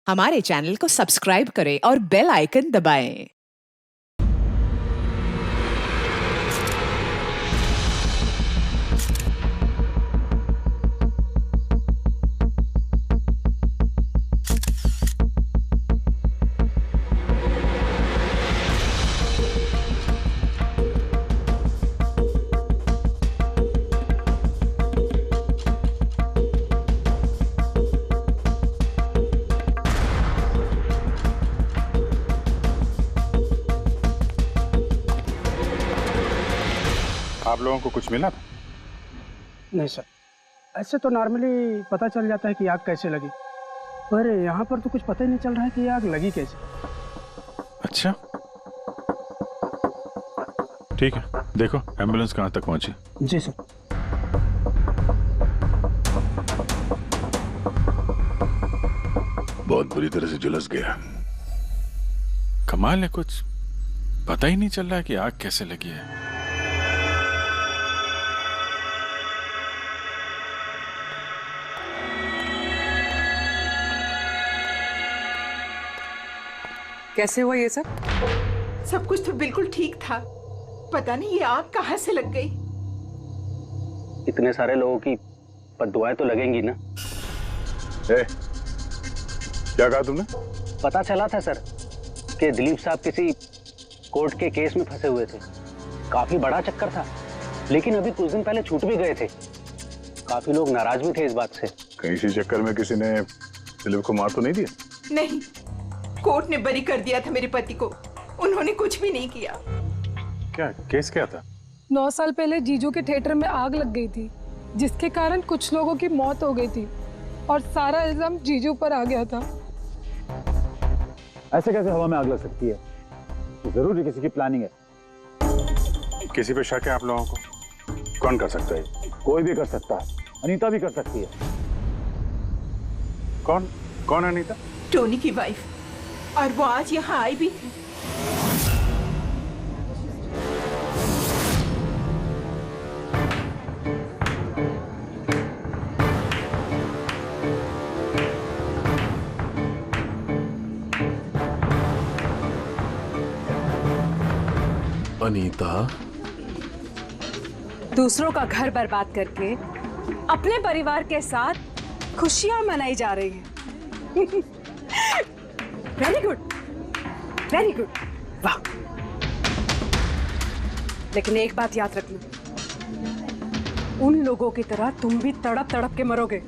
हमारे चैनल को सब्सक्राइब करें और बेल आइकन दबाएं। आप लोगों को कुछ मिला था? नहीं सर, ऐसे तो नॉर्मली पता चल जाता है कि आग कैसे लगी, पर यहाँ पर तो कुछ पता ही नहीं चल रहा है कि आग लगी कैसे। अच्छा, ठीक है, देखो एम्बुलेंस कहाँ तक पहुंची। जी सर। बहुत बुरी तरह से झुलस गया। कमाल है, कुछ पता ही नहीं चल रहा है कि आग कैसे लगी है। कैसे हुआ ये सब? सब कुछ तो बिल्कुल ठीक था, पता नहीं ये आग कहाँ से लग गई। इतने सारे लोगों की बद्दुआएं तो लगेंगी ना। क्या कहा तुमने? पता चला था सर कि दिलीप साहब किसी कोर्ट के केस में फंसे हुए थे। काफी बड़ा चक्कर था, लेकिन अभी कुछ दिन पहले छूट भी गए थे। काफी लोग नाराज भी थे इस बात से। कहीं इसी चक्कर में किसी ने दिलीप को मार तो नहीं दिया? नहीं, कोर्ट ने बरी कर दिया था मेरे पति को, उन्होंने कुछ भी नहीं किया। क्या केस क्या था? 9 साल पहले जीजू के थिएटर में आग लग गई थी, जिसके कारण कुछ लोगों की मौत हो गई थी और सारा इल्जाम जीजू पर आ गया था। ऐसे कैसे हवा में आग लग सकती है? जरूर किसी की प्लानिंग है। किसी पे शक है आप लोगों को? कौन कर सकता है? कोई भी कर सकता है, अनीता भी कर सकती है। कौन कौन है अनीता? टोनी की वाइफ, और वो आज यहाँ आई भी थी। अनीता, दूसरों का घर बर्बाद करके अपने परिवार के साथ खुशियां मनाई जा रही है। वेरी गुड, वेरी गुड, वाह। लेकिन एक बात याद रखना, उन लोगों की तरह तुम भी तड़प तड़प के मरोगे।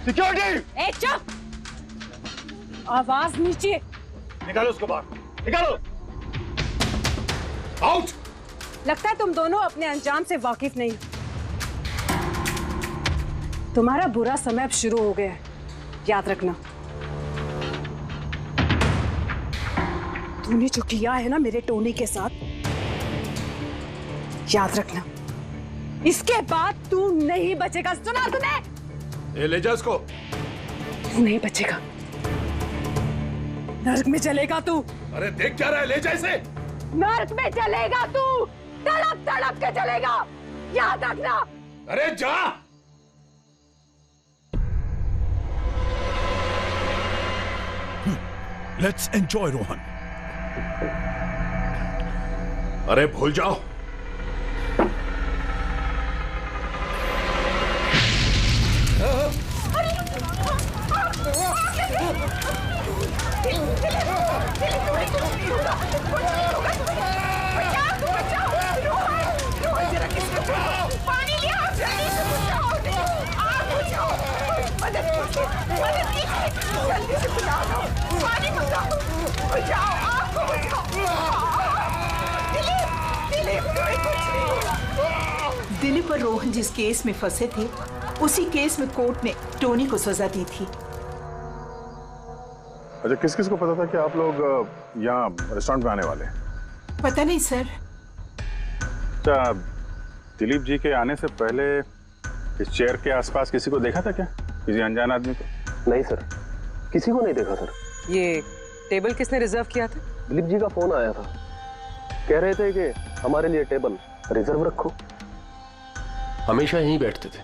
सिक्योरिटी! ए चुप! आवाज नीचे। निकालो उसको बाहर, निकालो! आउट! लगता है तुम दोनों अपने अंजाम से वाकिफ नहीं। तुम्हारा बुरा समय अब शुरू हो गया है, याद रखना। तूने जो किया है ना मेरे टोनी के साथ, याद रखना, इसके बाद तू नहीं बचेगा। सुना तूने? ले जा इसको। तू नहीं बचेगा, नर्क में चलेगा तू। अरे देख क्या रहा है, ले जा इसे। नर्क में चलेगा तू, तड़प तड़प के चलेगा, याद रखना। अरे जा। Let's enjoy Rohan. अरे भूल जाओ। दिलीप और रोहन जिस केस में फंसे थे, उसी केस में कोर्ट ने टोनी को सजा दी थी। अच्छा, किस किस को पता था कि आप लोग यहाँ रेस्टोरेंट में आने वाले हैं? पता नहीं सर। अच्छा, दिलीप जी के आने से पहले इस चेयर के आसपास किसी को देखा था क्या? किसी अनजान आदमी को? नहीं सर, किसी को नहीं देखा सर। ये टेबल किसने रिजर्व किया था? दिलीप जी का फोन आया था, कह रहे थे कि हमारे लिए टेबल रिजर्व रखो। हमेशा यहीं बैठते थे,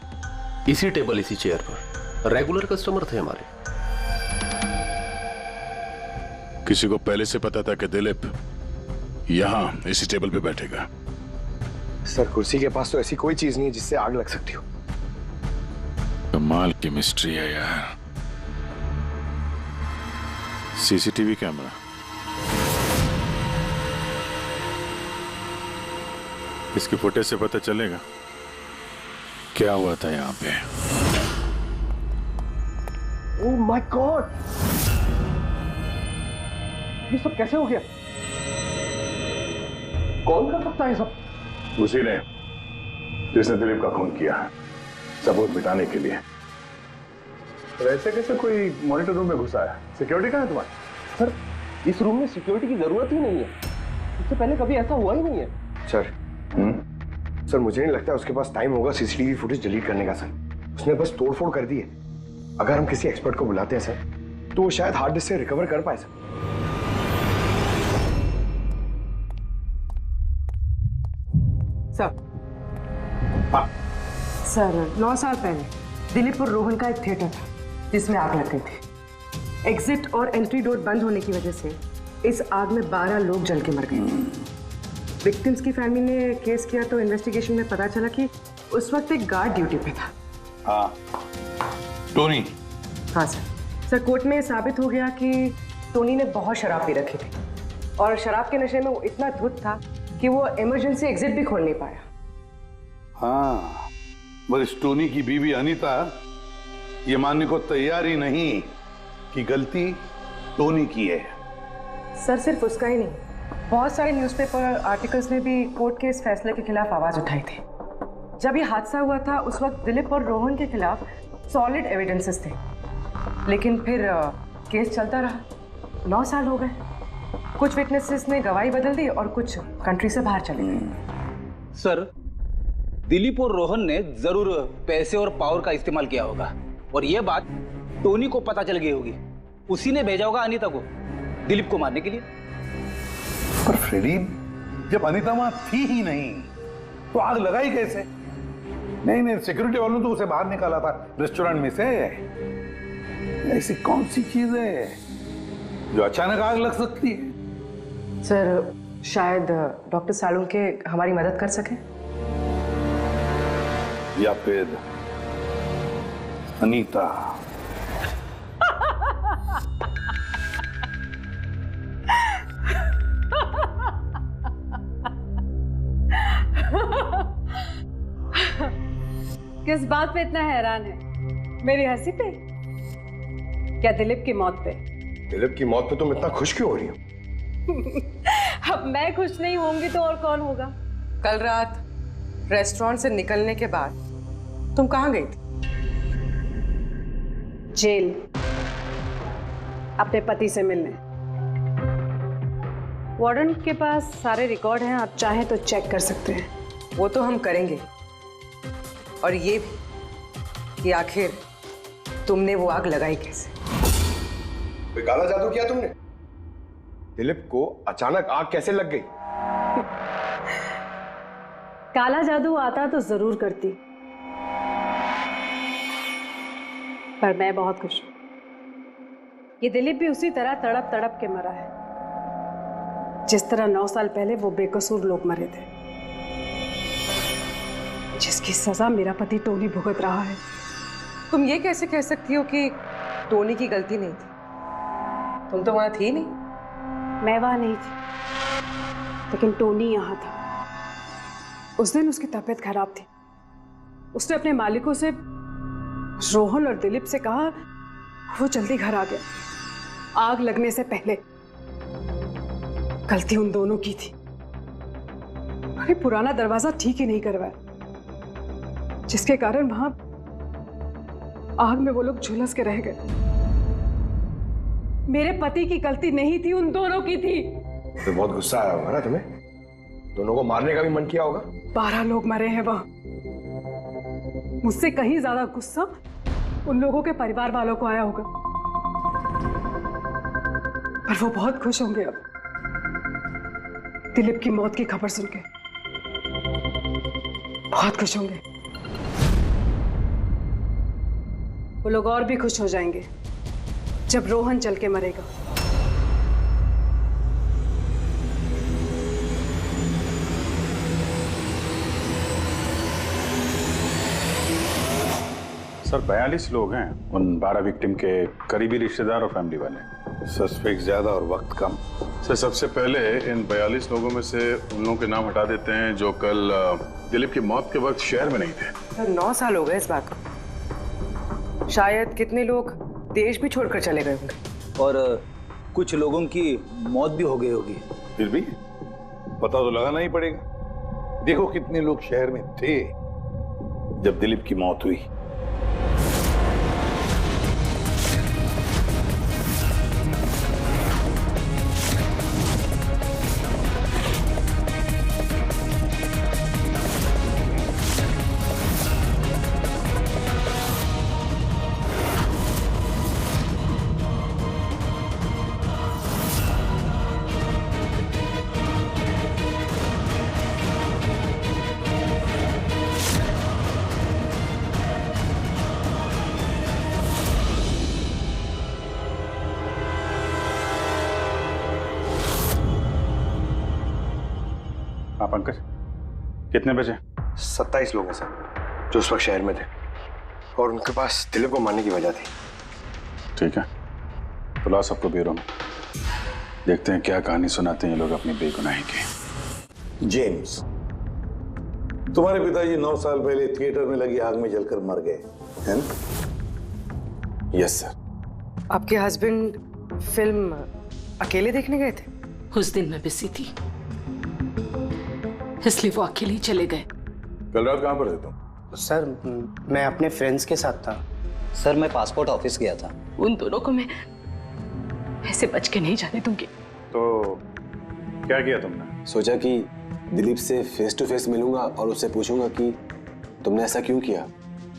इसी टेबल इसी चेयर पर, रेगुलर कस्टमर थे हमारे। किसी को पहले से पता था कि दिलीप यहाँ इसी टेबल पे बैठेगा? सर कुर्सी के पास तो ऐसी कोई चीज नहीं है जिससे आग लग सकती हो। कमाल की मिस्ट्री है यार। सीसीटीवी कैमरा, इसकी फुटेज से पता चलेगा क्या हुआ था यहाँ पे। ओह माय गॉड, ये सब कैसे हो गया? कौन कर सकता है ये सब? उसी ने जिसने दिलीप का खून किया, सबूत मिटाने के लिए। तो ऐसे कैसे कोई मॉनिटर रूम में घुसा है? सिक्योरिटी कहाँ है तुम्हारी? सर इस रूम में सिक्योरिटी की जरूरत ही नहीं है, इससे पहले कभी ऐसा हुआ ही नहीं है। सर मुझे नहीं लगता उसके पास टाइम होगा सीसीटीवी फुटेज डिलीट करने का। सर उसने बस तोड़फोड़ कर दी है। अगर हम किसी एक्सपर्ट को बुलाते हैं सर तो वो शायद हार्ड डिस्क से रिकवर कर पाए। सर 9 साल पहले दिलीप और रोहन का एक थिएटर था जिसमें आग लग गई थी। एग्जिट और एंट्री डोर बंद होने की वजह से इस आग में 12 लोग जल के मर गए थे। विक्टिम्स की फैमिली ने केस किया तो इन्वेस्टिगेशन में पता चला कि उस वक्त एक गार्ड ड्यूटी पे था। हाँ, टोनी। हाँ सर कोर्ट में साबित हो गया कि टोनी ने बहुत शराब पी रखी थी और शराब के नशे में वो इतना धुत था कि वो इमरजेंसी एग्जिट भी खोल नहीं पाया। हाँ, बस टोनी की बीवी अनीता ये मानने को तैयार ही नहीं कि गलती टोनी की है। सर सिर्फ उसका ही नहीं, बहुत सारे न्यूज़पेपर आर्टिकल्स ने भी कोर्ट के इस फैसले के खिलाफ आवाज उठाई थी। जब ये हादसा हुआ था उस वक्त दिलीप और रोहन के खिलाफ सॉलिड एविडेंसेस थे, लेकिन फिर केस चलता रहा। 9 साल हो गए। कुछ विटनेसेस ने गवाही बदल दी और कुछ कंट्री से बाहर चले गए। सर दिलीप और रोहन ने जरूर पैसे और पावर का इस्तेमाल किया होगा और ये बात टोनी को पता चल गई होगी। उसी ने भेजा होगा अनीता को दिलीप को मारने के लिए। पर फ्रेडी, जब अनीता वहां थी ही नहीं तो आग लगाई कैसे? नहीं, सिक्योरिटी वालों ने तो उसे बाहर निकाला था रेस्टोरेंट में से। ऐसी कौन सी चीज है जो अचानक आग लग सकती है? सर शायद डॉक्टर सालुंके हमारी मदद कर सके, या फिर अनीता। किस बात पे इतना हैरान है? मेरी हंसी पे? क्या दिलीप की मौत पे? दिलीप की मौत पे तुम इतना खुश क्यों हो रही हो? अब मैं खुश नहीं होंगी तो और कौन होगा? कल रात रेस्टोरेंट से निकलने के बाद तुम कहाँ गई थी? जेल, अपने पति से मिलने। वार्डन के पास सारे रिकॉर्ड हैं, आप चाहें तो चेक कर सकते हैं। वो तो हम करेंगे, और ये भी कि आखिर तुमने वो आग लगाई कैसे? कोई काला जादू किया तुमने? दिलीप को अचानक आग कैसे लग गई? काला जादू आता तो जरूर करती, पर मैं बहुत खुश हूं। ये दिलीप भी उसी तरह तड़प तड़प के मरा है जिस तरह 9 साल पहले वो बेकसूर लोग मरे थे, जिसकी सजा मेरा पति टोनी भुगत रहा है। तुम ये कैसे कह सकती हो कि टोनी की गलती नहीं थी? तुम तो वहां थी नहीं। मैं वहां नहीं थी, लेकिन टोनी यहाँ था। उस दिन उसकी तबीयत खराब थी। उसने अपने मालिकों से, रोहन और दिलीप से कहा, वो जल्दी घर आ गया आग लगने से पहले। गलती उन दोनों की थी। अरे पुराना दरवाजा ठीक ही नहीं करवाया, जिसके कारण वहां आग में वो लोग झुलस के रह गए। मेरे पति की गलती नहीं थी, उन दोनों की थी। तो बहुत गुस्सा आया होगा ना तुम्हें? दोनों को मारने का भी मन किया होगा? 12 लोग मरे हैं वहां। मुझसे कहीं ज्यादा गुस्सा उन लोगों के परिवार वालों को आया होगा, पर वो बहुत खुश होंगे अब दिलीप की मौत की खबर सुनके। बहुत खुश होंगे। वो लोग और भी खुश हो जाएंगे जब रोहन चल के मरेगा। सर 42 लोग हैं, उन 12 विक्टिम के करीबी रिश्तेदार और फैमिली वाले। सस्पेक्ट ज्यादा और वक्त कम। सर सबसे पहले इन 42 लोगों में से उन लोगों के नाम हटा देते हैं जो कल दिलीप की मौत के वक्त शहर में नहीं थे। सर 9 साल हो गए इस बात को। शायद कितने लोग देश भी छोड़कर चले गए होंगे और कुछ लोगों की मौत भी हो गई होगी। फिर भी पता तो लगाना ही पड़ेगा। देखो कितने लोग शहर में थे जब दिलीप की मौत हुई। हाँ पंकज, कितने बजे? 27 लोग हैं सर जो उस वक्त शहर में थे और उनके पास दिलीप को मारने की वजह थी। ठीक है, तो लाओ सबको ब्यूरो में, देखते हैं क्या कहानी सुनाते हैं ये लोग अपनी बेगुनाही की। जेम्स, तुम्हारे पिताजी 9 साल पहले थिएटर में लगी आग में जलकर मर गए, है ना? Yes sir. आपके हस्बैंड फिल्म अकेले देखने गए थे? उस दिन मैं बिजी थी, इसलिए वो अकेले ही चले गए। कल रात कहाँ पर थे तुम? सर मैं अपने फ्रेंड्स के साथ था। सर मैं पासपोर्ट ऑफिस गया था। उन दोनों को मैं ऐसे बच के नहीं जाने दूंगी। तो क्या किया तुमने? सोचा कि दिलीप से फेस टू फेस मिलूंगा और उससे पूछूंगा कि तुमने ऐसा क्यों किया।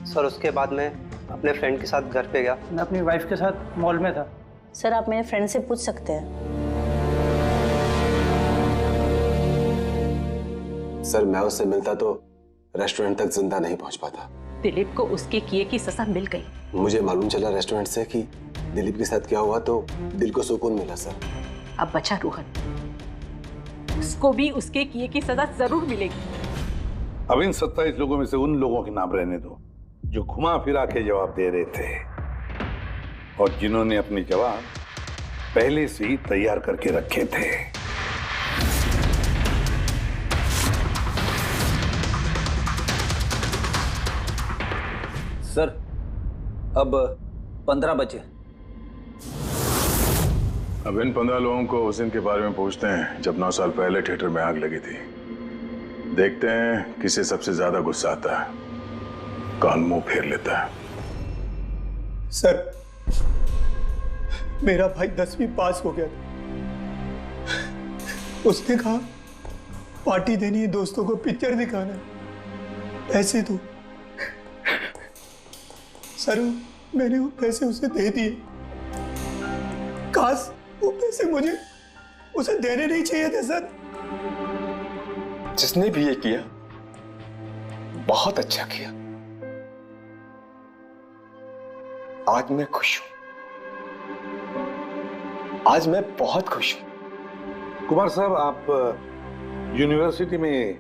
सर उसके बाद मैं अपने फ्रेंड के साथ घर पे गया। मैं अपनी वाइफ के साथ मॉल में था। सर आप मेरे फ्रेंड से पूछ सकते हैं। सर मैं उससे मिलता तो रेस्टोरेंट तक जिंदा नहीं पहुंच पाता। दिलीप को उसके किए की सजा मिल गई। मुझे मालूम चला रेस्टोरेंट से कि दिलीप के साथ क्या हुआ तो दिल को सुकून मिला सर। अब बचा रोहन, उसको भी उसके किए की सजा जरूर मिलेगी। अब इन 27 लोगों में से उन लोगों के नाम रहने दो जो घुमा फिरा के जवाब दे रहे थे और जिन्होंने अपने जवाब पहले से ही तैयार करके रखे थे। सर अब 15 बजे। अब इन 15 लोगों को उस दिन के बारे में पूछते हैं जब 9 साल पहले थिएटर में आग लगी थी। देखते हैं किसे सबसे ज्यादा गुस्सा आता है, कौन मुंह फेर लेता है। सर मेरा भाई 10वीं पास हो गया था। उसने कहा पार्टी देनी है, दोस्तों को पिक्चर दिखाना है, पैसे दो। सर मैंने वो पैसे उसे दे दिए। काश वो पैसे मुझे उसे देने नहीं चाहिए थे सर। जिसने भी ये किया बहुत अच्छा किया। आज मैं खुश हूं, आज मैं बहुत खुश हूं। कुमार साहब आप यूनिवर्सिटी में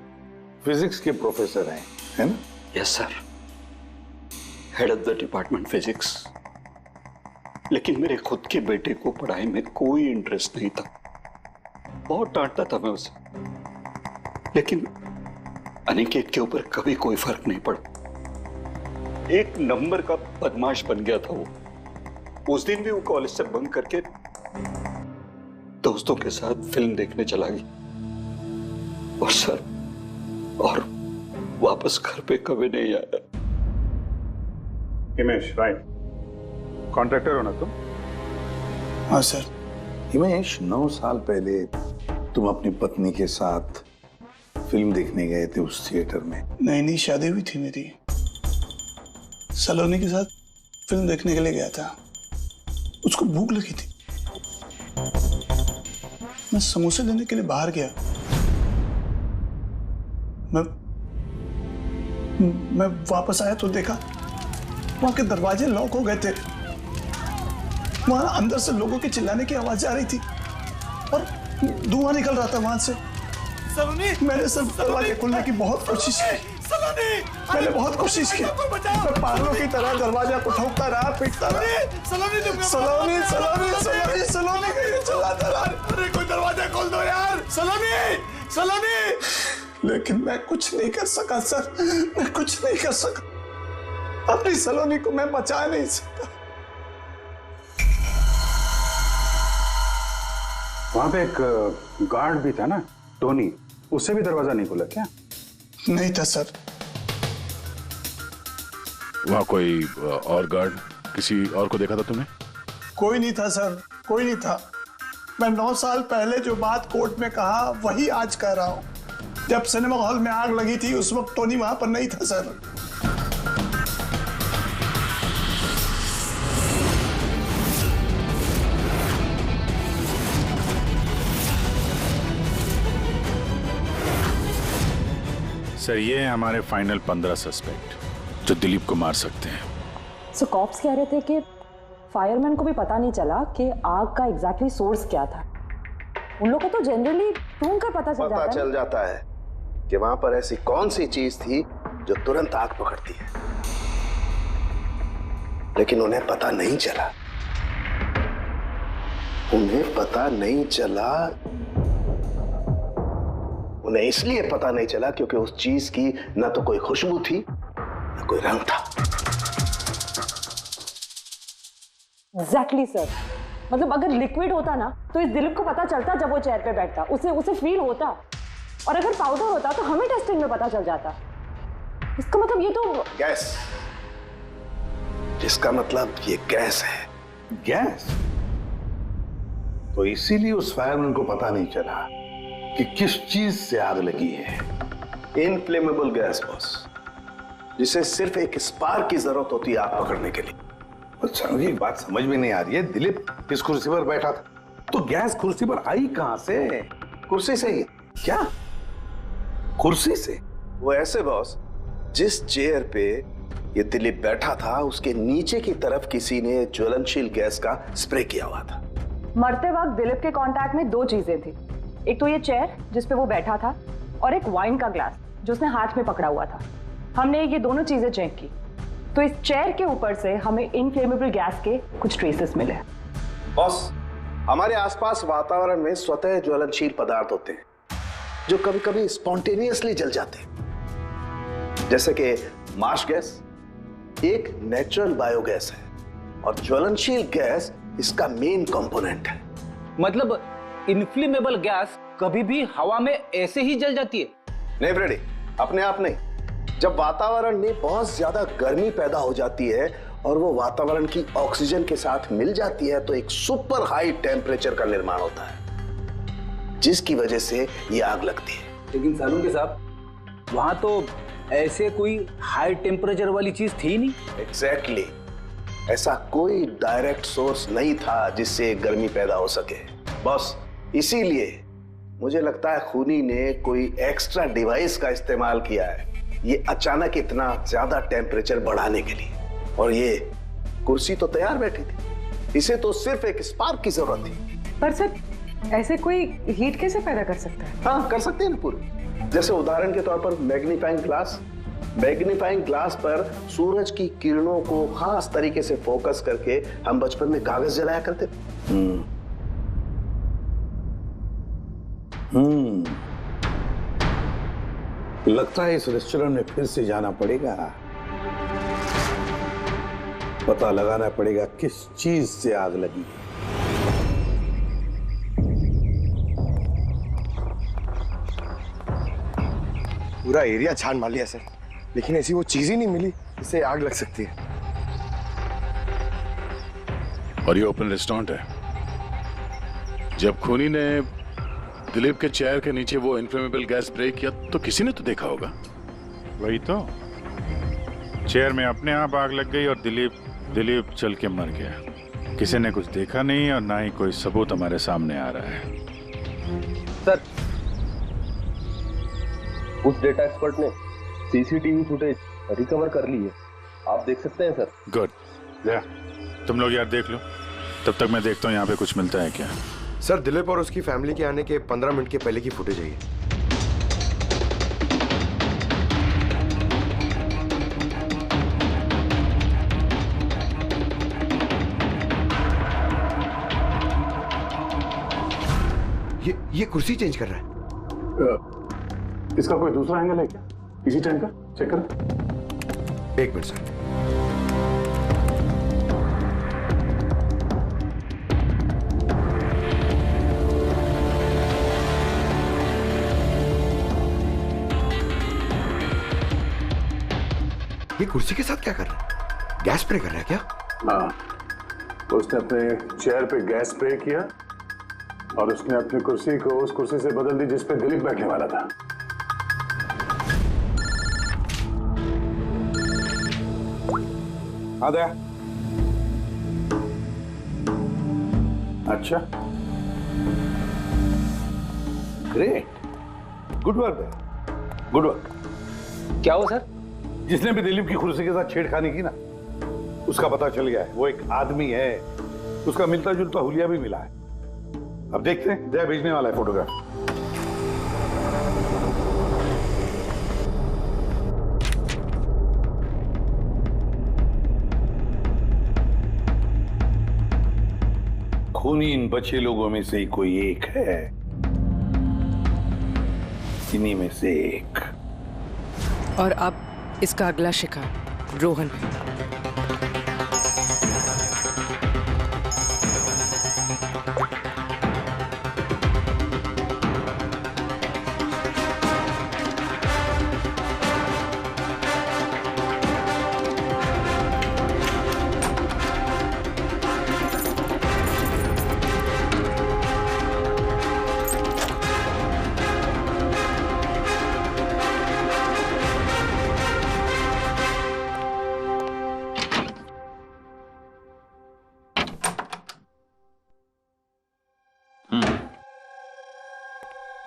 फिजिक्स के प्रोफेसर हैं, है ना? Yes sir, head of the department physics. लेकिन मेरे खुद के बेटे को पढ़ाई में कोई इंटरेस्ट नहीं था। बहुत डांटता था मैं उसे, लेकिन अनिकेत के ऊपर कभी कोई फर्क नहीं पड़ा। एक नंबर का बदमाश बन गया था वो। उस दिन भी वो कॉलेज से बंक करके दोस्तों के साथ फिल्म देखने चला गया और सर और वापस घर पे कभी नहीं आया। हिमेश, राइट, कॉन्ट्रैक्टर हो ना तुम? हाँ सर। हिमेश, 9 साल पहले तुम अपनी पत्नी के साथ फिल्म देखने गए थे उस थिएटर में। नई नई शादी हुई थी मेरी। सलोनी के साथ फिल्म देखने के लिए गया था। उसको भूख लगी थी, मैं समोसे लेने के लिए बाहर गया। मैं वापस आया तो देखा वहां के दरवाजे लॉक हो गए थे। वहां अंदर से लोगों के चिल्लाने की आवाज आ रही थी और धुआं निकल रहा था वहां से। मैंने सब दरवाजे खोलने की बहुत कोशिश की, मैंने बहुत कोशिश की, मैं पागलों की तरह दरवाजा को ठोकता रहा, पीटता रहा। सलोनी सलोनी सलोनी सलोनी सलोनी कहीं चिल्लाता रहा, अरे कोई दरवाजा खोल दो यार, सलोनी सलोनी। लेकिन मैं कुछ नहीं कर सका सर, मैं कुछ नहीं कर सका। अपनी सलोनी को मैं बचा नहीं सकता। वहां पे एक गार्ड भी था ना, टोनी, उससे भी दरवाजा नहीं खुला क्या? नहीं था सर। वहां कोई और गार्ड, किसी और को देखा था तुमने? कोई नहीं था सर, कोई नहीं था। मैं 9 साल पहले जो बात कोर्ट में कहा वही आज कह रहा हूं। जब सिनेमा हॉल में आग लगी थी उस वक्त टोनी वहां पर नहीं था सर। सर ये हैं हमारे फाइनल 15 सस्पेक्ट जो दिलीप को मार सकते हैं। सो कॉप्स कह रहे थे कि फायरमैन को भी पता नहीं चला कि आग का एग्जैक्टली सोर्स क्या था। उन लोगों को तो जनरली ढूंढ कर पता चल जाता है कि वहां पर ऐसी कौन सी चीज थी जो तुरंत आग पकड़ती है, लेकिन उन्हें पता नहीं चला। उन्हें इसलिए पता नहीं चला क्योंकि उस चीज की न तो कोई खुशबू थी न कोई रंग था। एग्जैक्टली सर, मतलब अगर लिक्विड होता ना तो इस दिलीप को पता चलता जब वो चेयर पे बैठता, उसे फील होता। और अगर पाउडर होता तो हमें टेस्टिंग में पता चल जाता। इसका मतलब ये तो गैस, जिसका मतलब ये गैस है। गैस? तो इसीलिए उस फायरमैन को पता नहीं चला कि किस चीज से आग लगी है। इनफ्लेमेबल गैस बॉस, जिसे सिर्फ एक स्पार्क की जरूरत होती है आग पकड़ने के लिए। अच्छा, मुझे एक बात समझ में नहीं आ रही है। दिलीप इस कुर्सी पर बैठा था तो गैस कुर्सी पर आई कहां से? कुर्सी से ही। क्या? कुर्सी से? वो ऐसे बॉस, जिस चेयर पे ये दिलीप बैठा था उसके नीचे की तरफ किसी ने ज्वलनशील गैस का स्प्रे किया हुआ था। मरते वक्त दिलीप के कांटेक्ट में 2 चीजें थी। एक तो ये चेयर जिस पे वो बैठा था और एक वाइन का ग्लास जो उसने हाथ में पकड़ा हुआ था। हमने ये दोनों चीजें चेक की तो इस चेयर के ऊपर से हमें इनफ्लेमेबल गैस के कुछ ट्रेसेस मिले। बॉस, हमारे आसपास वातावरण में स्वतः ज्वलनशील पदार्थ होते हैं जो कभी कभी स्पॉन्टेनियसली जल जाते हैं, जैसे कि मार्श गैस एक नेचुरल बायोगैस है और ज्वलनशील गैस इसका मेन कंपोनेंट है। मतलब इनफ्लेमेबल गैस कभी भी हवा में ऐसे ही जल जाती है? नहीं फ्रेडी, अपने आप नहीं। जब वातावरण में बहुत ज्यादा गर्मी पैदा हो जाती है और वो वातावरण की ऑक्सीजन के साथ मिल जाती है तो एक सुपर हाई टेम्परेचर का निर्माण होता है, जिसकी वजह से ये आग लगती है। लेकिन सालून साहब, वहां तो ऐसे कोई हाई टेम्परेचर वाली चीज थी नहीं। एग्जैक्टली, ऐसा कोई डायरेक्ट सोर्स नहीं था जिससे गर्मी पैदा हो सके। बस इसीलिए मुझे लगता है खूनी ने कोई एक्स्ट्रा डिवाइस का इस्तेमाल किया है ये अचानक इतना ज्यादा टेम्परेचर बढ़ाने के लिए। और ये कुर्सी तो तैयार बैठी थी, इसे तो सिर्फ एक स्पार्क की जरूरत थी। पर सर, ऐसे कोई हीट कैसे पैदा कर सकता है? हाँ, कर सकते हैं ना पूरी। जैसे उदाहरण के तौर पर मैग्नीफाइंग ग्लास पर सूरज की किरणों को खास तरीके से फोकस करके हम बचपन में कागज जलाया करते थे। लगता है इस रेस्टोरेंट में फिर से जाना पड़ेगा, पता लगाना पड़ेगा किस चीज से आग लगी। पूरा एरिया छान मार लिया सर, लेकिन ऐसी वो चीज ही नहीं मिली जिससे आग लग सकती है। और ये ओपन रेस्टोरेंट है। जब खूनी ने दिलीप के चेयर के नीचे वो इनफ्लेमेबल गैस स्प्रे किया तो किसी ने तो देखा होगा। वही तो, चेयर में अपने आप आग लग गई और दिलीप चल के मर गया। किसी ने कुछ देखा नहीं और ना ही कोई सबूत हमारे सामने आ रहा है। सर, उस डेटा एक्सपर्ट ने सीसीटीवी फुटेज रिकवर कर ली है, आप देख सकते हैं सर। गुड, तुम लोग यार देख लो, तब तक मैं देखता हूँ यहाँ पे कुछ मिलता है क्या। सर, दिलीप और उसकी फैमिली के आने के 15 मिनट के पहले की फुटेज है ये। ये कुर्सी चेंज कर रहा है। इसका कोई दूसरा एंगल है क्या? इसी टाइम का चेक कर। एक मिनट सर। ये कुर्सी के साथ क्या कर रहा है? गैस स्प्रे कर रहा है क्या? हाँ, तो उसने अपने चेयर पे गैस स्प्रे किया और उसने अपनी कुर्सी को उस कुर्सी से बदल दी जिस पे दिलीप बैठने वाला था। आ गया। अच्छा, great, good work, good work. क्या हुआ सर? जिसने भी दिलीप की कुर्सी के साथ छेड़खानी की ना, उसका पता चल गया है। वो एक आदमी है, उसका मिलता जुलता हुलिया भी मिला है। अब देखते हैं, जय भेजने वाला है फोटोग्राफ। खूनी इन बचे लोगों में से ही कोई एक है, इन्हीं में से एक। और अब इसका अगला शिकार रोहन है।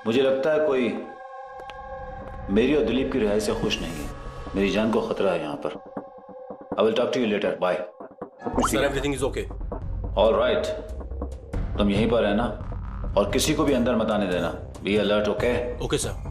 मुझे लगता है कोई मेरी और दिलीप की रिहाई से खुश नहीं है। मेरी जान को खतरा है यहाँ पर। I will talk to you later, bye. Sir, everything is okay. All right, तुम यहीं पर रहना और किसी को भी अंदर मत आने देना। Be alert, okay? Okay sir.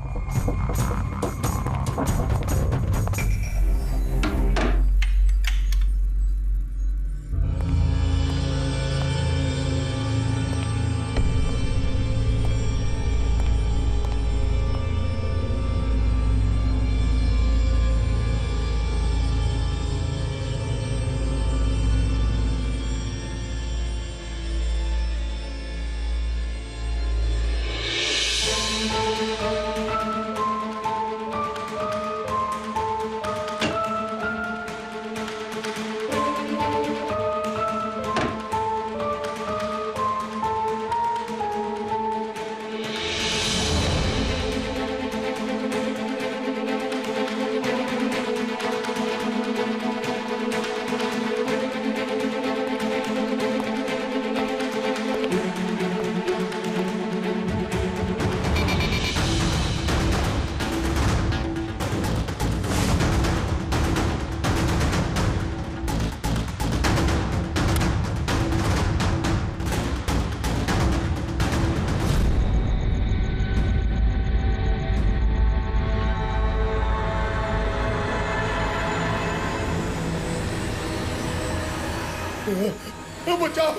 बचाओ,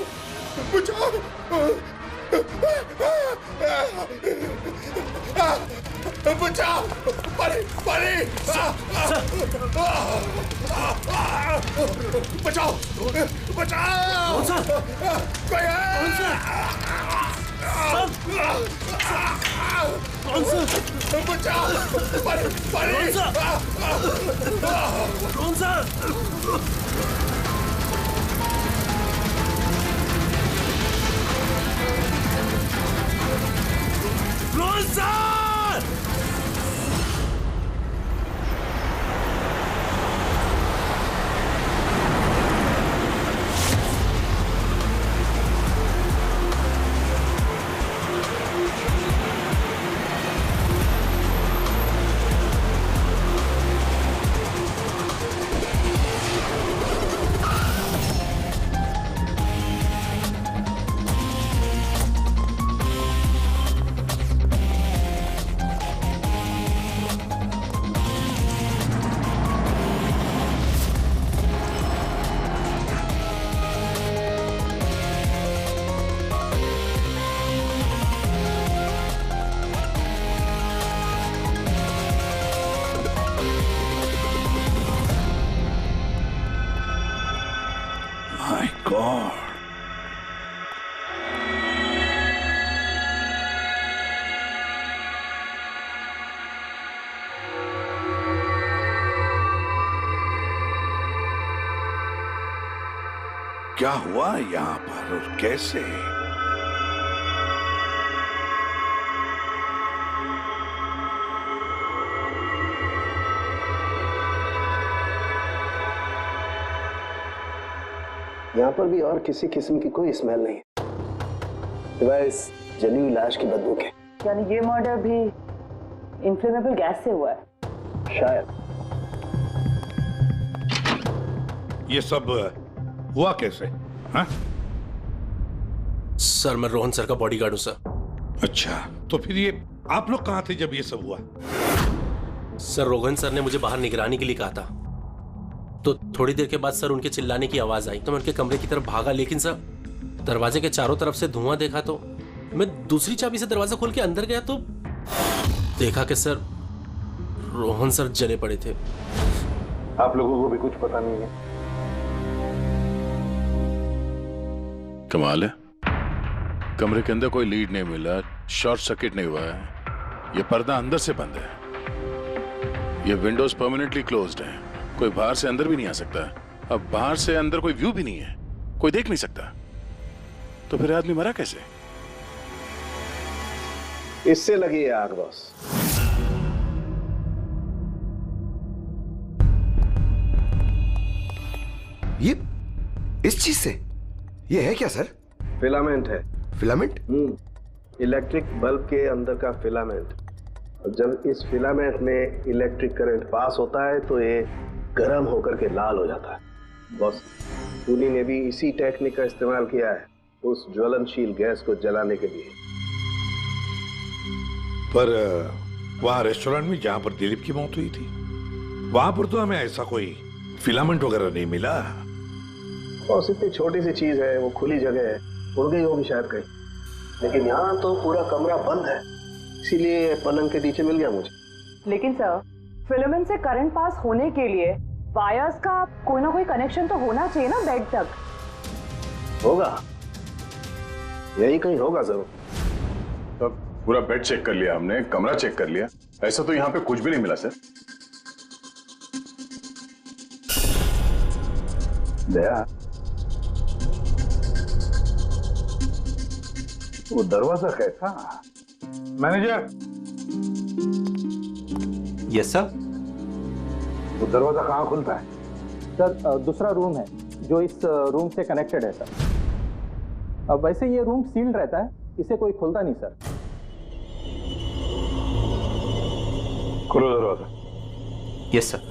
बचाओ, बचाओ, पानी, पानी, बचाओ, बचाओ, कोई है? कौन सा? बचाओ, पानी, पानी, कौन सा? क्या हुआ यहाँ पर और कैसे? यहाँ पर भी और किसी किस्म की कोई स्मेल नहीं, सिवाय इस जली हुई लाश की बदबू के। यानी ये मर्डर भी इन्फ्लेमेबल गैस से हुआ है? शायद। ये सब हुआ कैसे? हाँ? सर मैं रोहन सर का बॉडीगार्ड हूं सर। अच्छा, तो फिर ये आप लोग कहाँ थे जब ये सब हुआ? सर रोहन सर ने मुझे बाहर निगरानी के लिए कहा था, तो थोड़ी देर के बाद सर उनके चिल्लाने की आवाज आई तो मैं उनके कमरे की तरफ भागा, लेकिन सर दरवाजे के चारों तरफ से धुआं देखा तो मैं दूसरी चाबी से दरवाजा खोल के अंदर गया तो देखा कि सर रोहन सर जले पड़े थे। आप लोगों को भी कुछ पता नहीं है? कमाल है, कमरे के अंदर कोई लीड नहीं मिला, शॉर्ट सर्किट नहीं हुआ है, ये पर्दा अंदर से बंद है, ये विंडोज परमानेंटली क्लोज्ड है, कोई बाहर से अंदर भी नहीं आ सकता। अब बाहर से अंदर कोई व्यू भी नहीं है, कोई देख नहीं सकता, तो फिर आदमी मरा कैसे? इससे लगी है आग बॉस। ये इस चीज से? ये है क्या सर? फिलामेंट है। फिलामेंट? इलेक्ट्रिक बल्ब के अंदर का फिलामेंट। और जब इस फिलामेंट में इलेक्ट्रिक करंट पास होता है तो ये गर्म होकर के लाल हो जाता है। बॉस, खूनी ने भी इसी टेक्निक का इस्तेमाल किया है उस ज्वलनशील गैस को जलाने के लिए। पर वहां रेस्टोरेंट में जहां पर दिलीप की मौत हुई थी, वहां पर तो हमें ऐसा कोई फिलामेंट वगैरह नहीं मिला। बॉस, इतनी छोटी सी चीज है, वो खुली जगह है, उड़ गई होगी शायद कहीं, लेकिन यहाँ तो पूरा कमरा बंद है, इसीलिए पलंग के नीचे मिल गया मुझे। लेकिन सर, फिलामेंट से करंट पास होने के लिए वायर्स का कोई ना कोई कनेक्शन तो होना चाहिए ना बेड तक। होगा, यही कहीं होगा जरूर। तो पूरा बेड चेक कर लिया हमने, कमरा चेक कर लिया, ऐसा तो यहाँ पे कुछ भी नहीं मिला सर। दया, वो दरवाजा कैसा? मैनेजर। Yes sir. वो दरवाजा कहाँ खुलता है? सर दूसरा रूम है जो इस रूम से कनेक्टेड है सर। अब वैसे ये रूम सील्ड रहता है, इसे कोई खोलता नहीं सर। खोलो दरवाजा। Yes sir.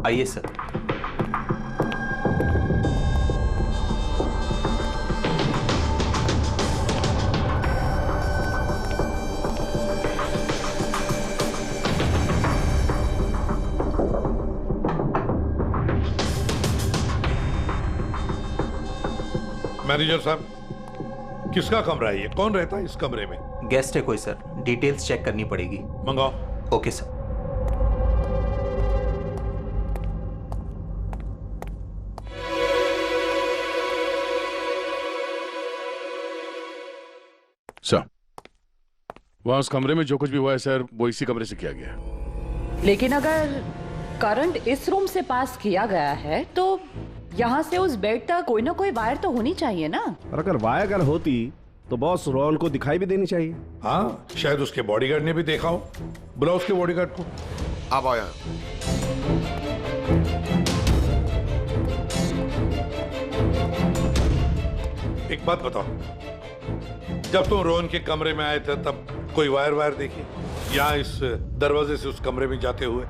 आइए सर। मैनेजर साहब, किसका कमरा है ये? कौन रहता है इस कमरे में? गेस्ट है कोई सर, डिटेल्स चेक करनी पड़ेगी। मंगाओ। Okay sir. सर, वहां उस कमरे में जो कुछ भी हुआ है सर, वो इसी कमरे से किया गया। लेकिन अगर करंट इस रूम से पास किया गया है तो यहाँ से उस बेड तक कोई ना कोई वायर तो होनी चाहिए ना। और अगर वायर अगर होती तो बॉस रोहन को दिखाई भी देनी चाहिए। हाँ, शायद उसके बॉडीगार्ड ने भी देखा हो। बुलाओ उसके बॉडीगार्ड को। आप आओ यहाँ। एक बात बताओ, जब तुम रोहन के कमरे में आए थे तब कोई वायर देखी या इस दरवाजे से उस कमरे में जाते हुए?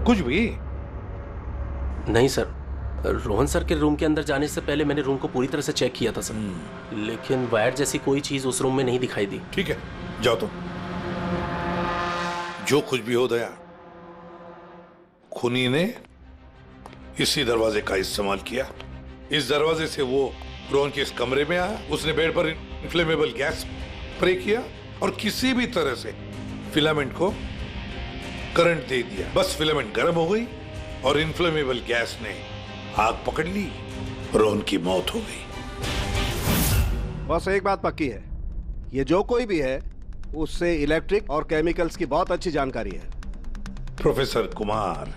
कुछ भी नहीं सर, रोहन सर के रूम के अंदर जाने से पहले मैंने रूम को पूरी तरह से चेक किया था सर, लेकिन वायर जैसी कोई चीज उस रूम में नहीं दिखाई दी। ठीक है, जाओ तुम। जो कुछ भी हो दया, खूनी ने इसी दरवाजे का इस्तेमाल किया। इस दरवाजे से वो रोहन के इस कमरे में आया, उसने बेड पर इन्फ्लेमेबल गैस स्प्रे किया और किसी भी तरह से फिलामेंट को करंट दे दिया। बस फिलामेंट गर्म हो गई और इन्फ्लेमेबल गैस ने आग पकड़ ली, रोहन की मौत हो गई। बस एक बात पक्की है, ये जो कोई भी है उससे इलेक्ट्रिक और केमिकल्स की बहुत अच्छी जानकारी है। प्रोफेसर कुमार,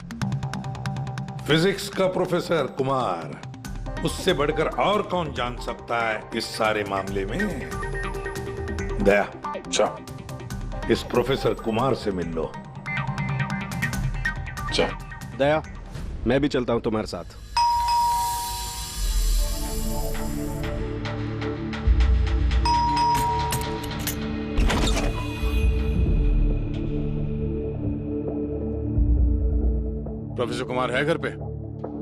फिजिक्स का प्रोफेसर कुमार, उससे बढ़कर और कौन जान सकता है इस सारे मामले में? दया, अच्छा, इस प्रोफेसर कुमार से मिल लो। अच्छा दया, मैं भी चलता हूं तुम्हारे साथ। प्रोफेसर कुमार है घर पे?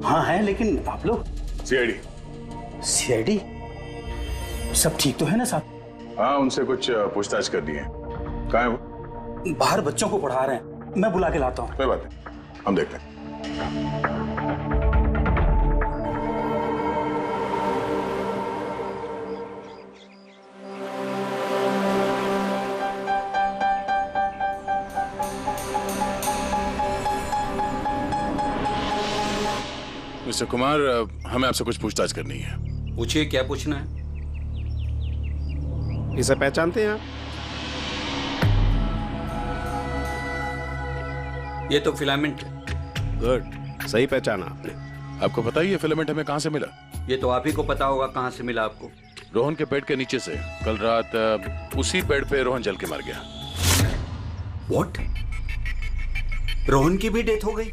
हाँ है, लेकिन आप लोग? सीआईडी। सीआईडी? सब ठीक तो है ना साहब? हाँ, उनसे कुछ पूछताछ करनी है। कहाँ है वो? बाहर बच्चों को पढ़ा रहे हैं, मैं बुला के लाता हूँ। कोई बात नहीं, हम देखते हैं। मिस्टर कुमार, हमें आपसे कुछ पूछताछ करनी है। पूछिए, क्या पूछना है? इसे पहचानते हैं आप? ये तो फिलामेंट है। गुड, सही पहचाना आपने। आपको पता ही है फिलामेंट हमें कहां से मिला? ये तो आप ही को पता होगा कहां से मिला आपको। रोहन के पेड़ के नीचे से। कल रात उसी पेड़ पे रोहन जल के मर गया। व्हाट? रोहन की भी डेथ हो गई?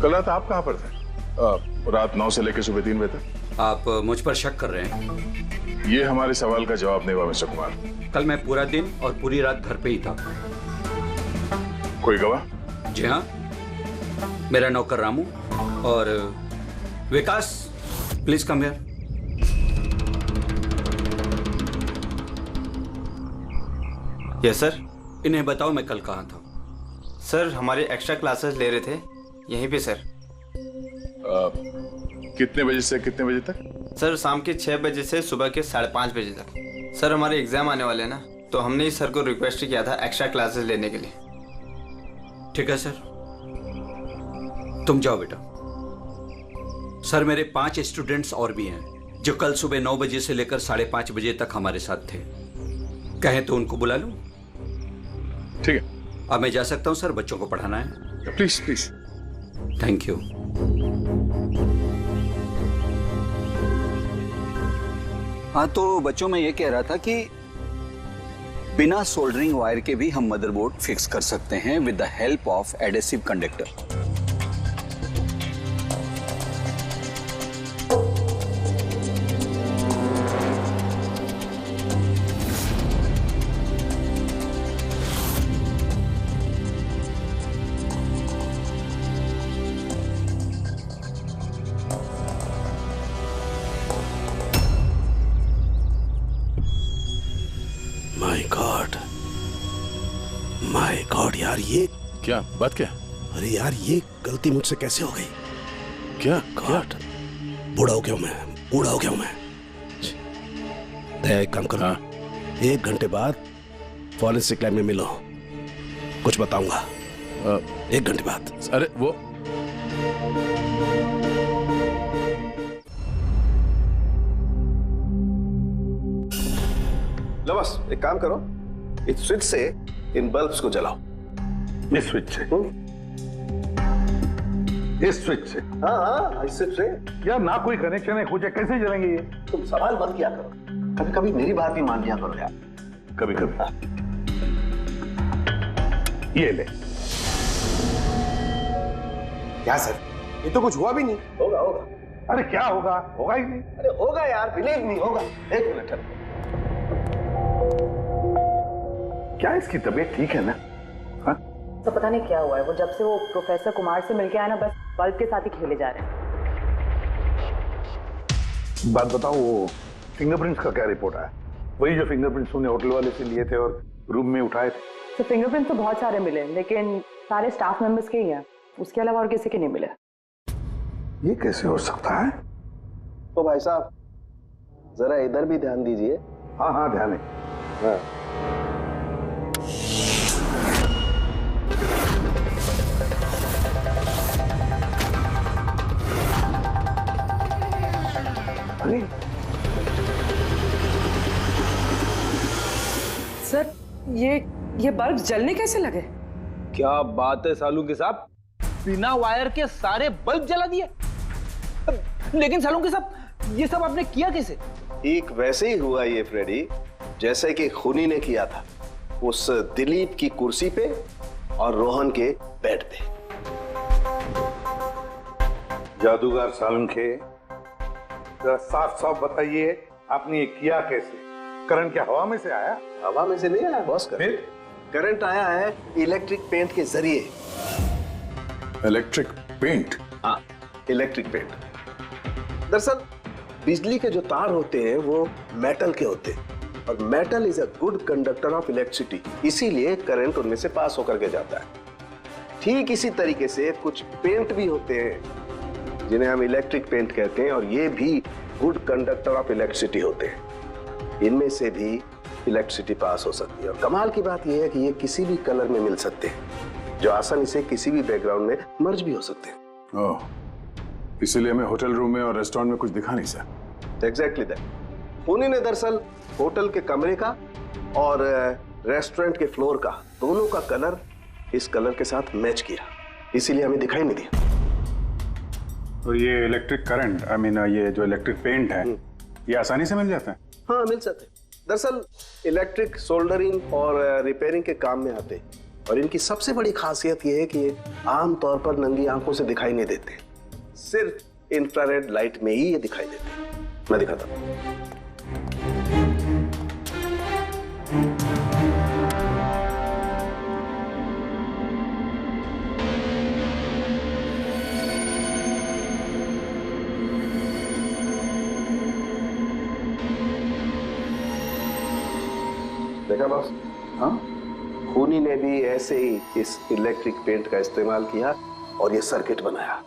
कल रात आप कहां पर थे? रात 9 से लेकर सुबह 3 बजे तक। आप मुझ पर शक कर रहे हैं? ये हमारे सवाल का जवाब नहीं हुआ मिस्टर कुमार। कल मैं पूरा दिन और पूरी रात घर पे ही था। कोई गवाह? जी हाँ, मेरा नौकर रामू और Vikas. Please come here. Yes sir. इन्हें बताओ मैं कल कहाँ था। सर हमारे एक्स्ट्रा क्लासेस ले रहे थे यहीं पे सर। कितने बजे से कितने बजे तक? सर शाम के 6 बजे से सुबह के 5:30 बजे तक। सर हमारे एग्जाम आने वाले हैं ना, तो हमने इस सर को रिक्वेस्ट किया था एक्स्ट्रा क्लासेस लेने के लिए। ठीक है सर, तुम जाओ बेटा। सर मेरे 5 स्टूडेंट्स और भी हैं जो कल सुबह 9 बजे से लेकर 5:30 बजे तक हमारे साथ थे। कहें तो उनको बुला लूं? ठीक है। अब मैं जा सकता हूं सर, बच्चों को पढ़ाना है। Please please. Thank you. हाँ, तो बच्चों में ये कह रहा था कि बिना सोल्डरिंग वायर के भी हम मदरबोर्ड फिक्स कर सकते हैं with the help of adhesive conductor. My God यार, ये क्या बात? क्या? अरे यार, ये गलती मुझसे कैसे हो गई? क्या? गॉड, बूढ़ा हो गया हूं मैं, बूढ़ा हो गया हूं मैं। दया, एक काम करो। 1 घंटे बाद फॉरेंसिक लैब में मिलो, कुछ बताऊंगा। 1 घंटे बाद। अरे वो लो बस, एक काम करो, इस स्विच से इन बल्ब्स को जलाओ। इस स्विच से? इस स्विच से? हाँ हाँ, इस स्विच से। यार ना कोई कनेक्शन है कुछ है, कैसे जलेंगे ये? तुम सवाल मत किया करो, कभी कभी मेरी बात भी मान लिया करो यार। कभी कभी। ये ले। क्या सर, ये तो कुछ हुआ भी नहीं। होगा होगा। अरे क्या होगा? होगा ही नहीं। अरे होगा यार, बिलीव नहीं होगा। 1 मिनट। क्या इसकी तबीयत ठीक है ना? हाँ? तो पता नहीं क्या हुआ है, वो जब से वो प्रोफेसर कुमार से मिलके आया ना, बस बल्ब के साथ ही खेले जा रहे हैं। बात बताओ, वो फिंगरप्रिंट्स का क्या रिपोर्ट आया? वही जो फिंगरप्रिंट्स तुमने होटल वाले से लिए थे और रूम में उठाए थे। तो फिंगरप्रिंट्स तो बहुत सारे मिले, लेकिन सारे स्टाफ मेंबर्स के ही हैं, उसके अलावा और किसी के नहीं मिले। ये कैसे हो सकता है? तो भाई साहब जरा इधर भी ध्यान दीजिए। हाँ हाँ, ध्यान है। हाँ। अरे सर, ये बल्ब जलने कैसे लगे? क्या बात है सालू के साहब, बिना वायर के सारे बल्ब जला दिए। लेकिन सलोंकी साहब, ये सब आपने किया कैसे? ठीक वैसे ही हुआ ये फ्रेडी, जैसे कि खूनी ने किया था उस दिलीप की कुर्सी पे और रोहन के बेड पे। जादूगर सालुंखे, जरा साफ साफ बताइए आपने ये किया कैसे? करंट क्या हवा में से आया? हवा में से नहीं आया बॉस, करंट आया है इलेक्ट्रिक पेंट के जरिए। Electric paint? हाँ, इलेक्ट्रिक पेंट। दरअसल बिजली के जो तार होते हैं वो मेटल के होते हैं और metal is a good conductor of electricity, इसीलिए करंट उनमें से पास होकर के जाता है। ठीक इसी तरीके से कुछ पेंट भी होते हैं जिन्हें हम इलेक्ट्रिक पेंट कहते हैं और ये भी गुड कंडक्टर ऑफ इलेक्ट्रिसिटी होते हैं। इनमें से भी इलेक्ट्रिसिटी पास हो सकती है और कमाल की बात यह है कि ये किसी भी कलर में मिल सकते हैं, जो आसानी से किसी भी बैकग्राउंड में मर्ज भी हो सकते हैं। ओह, इसीलिए हमें होटल रूम में और रेस्टोरेंट में कुछ दिखा नहीं सर। Exactly that. खूनी ने दरअसल होटल के कमरे का और रेस्टोरेंट के फ्लोर का दोनों का कलर इस कलर के साथ मैच किया, इसीलिए हमें दिखाई नहीं दिया। तो ये इलेक्ट्रिक करंट, आई मीन ये जो इलेक्ट्रिक पेंट है, ये आसानी से मिल जाता है? हाँ, मिल सकते हैं। दरअसल इलेक्ट्रिक सोल्डरिंग और रिपेयरिंग के काम में आते हैं और इनकी सबसे बड़ी खासियत ये है कि ये आमतौर पर नंगी आंखों से दिखाई नहीं देते, सिर्फ इंफ्रारेड लाइट में ही ये दिखाई देते हैं। मैं दिखाता हूं। देखा बॉस? हाँ, खूनी ने भी ऐसे ही इस इलेक्ट्रिक पेंट का इस्तेमाल किया और ये सर्किट बनाया।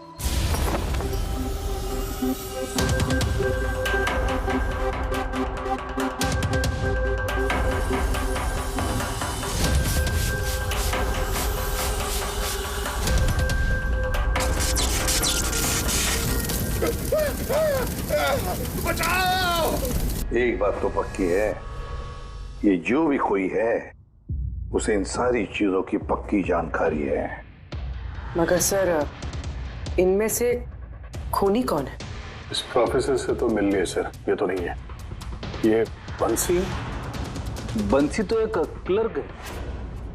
बचाओ! एक बात तो पक्की है, ये जो भी कोई है उसे इन सारी चीजों की पक्की जानकारी है। मगर सर, इनमें से खूनी कौन है? इस प्रोफेसर से तो मिल लिए सर, ये तो नहीं है। ये बंसी? बंसी तो एक क्लर्क है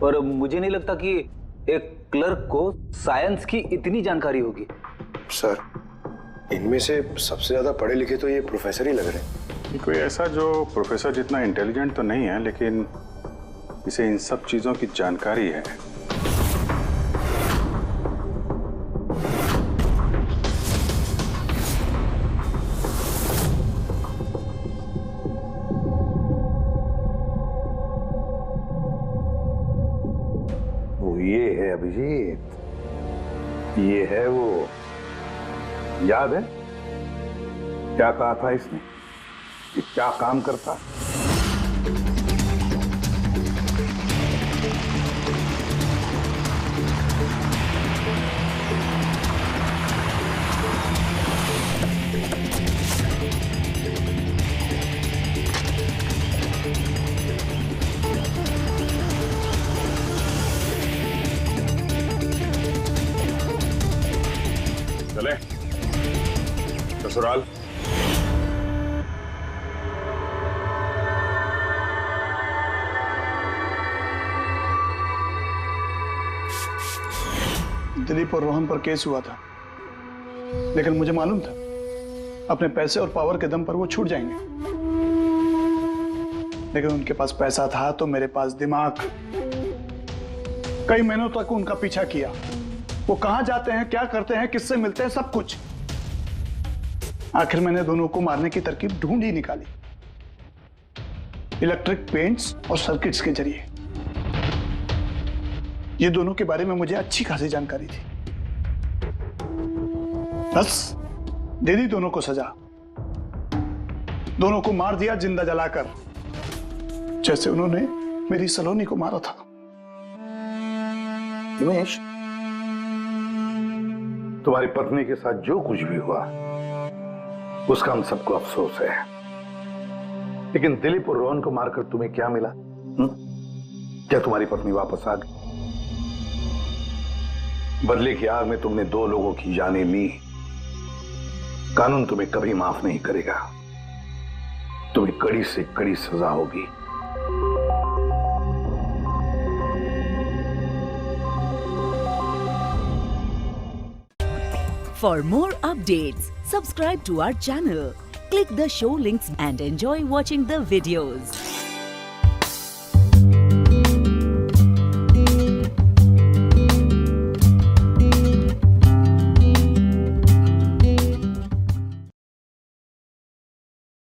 और मुझे नहीं लगता कि एक क्लर्क को साइंस की इतनी जानकारी होगी। सर, इनमें से सबसे ज्यादा पढ़े लिखे तो ये प्रोफेसर ही लग रहे हैं। कोई ऐसा जो प्रोफेसर जितना इंटेलिजेंट तो नहीं है, लेकिन इसे इन सब चीजों की जानकारी है। वो ये है अभिजीत, ये है वो। याद है क्या कहा था इसने, कि क्या काम करता? चले ससुराल। दिलीप और रोहन पर केस हुआ था, लेकिन मुझे मालूम था अपने पैसे और पावर के दम पर वो छूट जाएंगे। लेकिन उनके पास पैसा था तो मेरे पास दिमाग। कई महीनों तक उनका पीछा किया, वो कहां जाते हैं, क्या करते हैं, किससे मिलते हैं, सब कुछ। आखिर मैंने दोनों को मारने की तरकीब ढूंढ ही निकाली, इलेक्ट्रिक पेंट्स और सर्किट्स के जरिए। ये दोनों के बारे में मुझे अच्छी खासी जानकारी थी। बस दे दी दोनों को सजा, दोनों को मार दिया जिंदा जलाकर, जैसे उन्होंने मेरी सलोनी को मारा था। उमेश, तुम्हारी पत्नी के साथ जो कुछ भी हुआ उसका हम सबको अफसोस है, लेकिन दिलीप और रोहन को मारकर तुम्हें क्या मिला? क्या तुम्हारी पत्नी वापस आ गई? बदले की आग में तुमने 2 लोगों की जानें ली। कानून तुम्हें कभी माफ नहीं करेगा। तुम्हें कड़ी से कड़ी सजा होगी। For more updates, subscribe to our channel, click the show links and enjoy watching the videos.